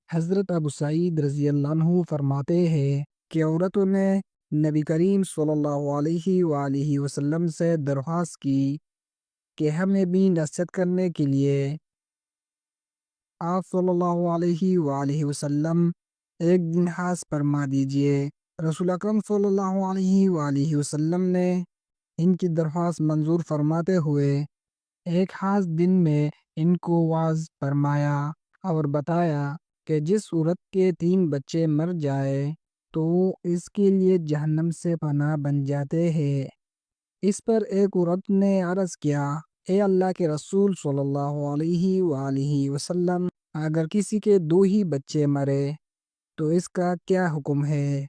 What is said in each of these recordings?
حضرت ابو سعید رضی اللہ عنہ فرماتے ہیں کہ عورتوں نے نبی کریم صلی اللہ علیہ وآلہ وسلم سے درخواست کی کہ ہمیں بھی نصیحت کرنے کے لیے آپ صلی اللہ علیہ وآلہ وسلم ایک دن خاص فرما دیجئے۔ رسول اکرم صلی اللہ علیہ وآلہ وسلم نے ان کی درخواست منظور فرماتے ہوئے ایک خاص دن میں ان کو واعظ فرمایا اور بتایا کہ جس عورت کے 3 بچے مر جائے تو وہ اس کے لیے جہنم سے پناہ بن جاتے ہیں۔ اس پر ایک عورت نے عرض کیا، اے اللہ کے رسول صلی اللہ علیہ وآلہ وسلم، اگر کسی کے 2 ہی بچے مرے تو اس کا کیا حکم ہے؟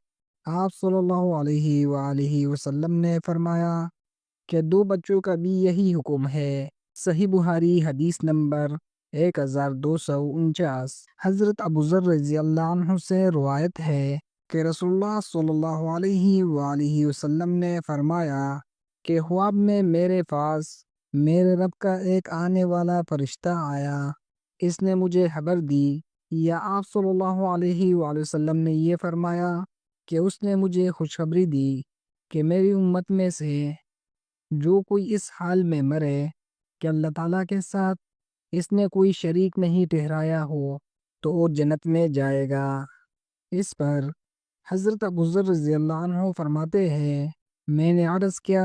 آپ صلی اللہ علیہ وآلہ وسلم نے فرمایا کہ 2 بچوں کا بھی یہی حکم ہے۔ صحیح بخاری حدیث نمبر 1249۔ حضرت ابو ذر رضی اللہ عنہ سے روایت ہے کہ رسول اللہ صلی اللہ علیہ وآلہ وسلم نے فرمایا کہ خواب میں میرے پاس میرے رب کا ایک آنے والا فرشتہ آیا، اس نے مجھے خبر دی، یا آپ صلی اللہ علیہ وآلہ وسلم نے یہ فرمایا کہ اس نے مجھے خوشخبری دی کہ میری امت میں سے جو کوئی اس حال میں مرے کہ اللہ تعالیٰ کے ساتھ اس نے کوئی شریک نہیں ٹھہرایا ہو تو وہ جنت میں جائے گا۔ اس پر حضرت ابو ذر رضی اللہ عنہ فرماتے ہیں، میں نے عرض کیا،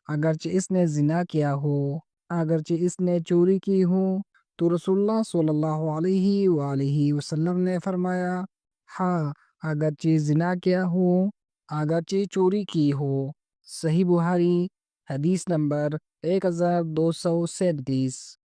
اگرچہ اس نے زنا کیا ہو، اگرچہ اس نے چوری کی ہو، تو رسول اللہ صلی اللہ علیہ وآلہ وسلم نے فرمایا، ہاں، اگرچہ زنا کیا ہو، اگرچہ چوری کی ہو۔ صحیح بخاری حدیث نمبر 1237۔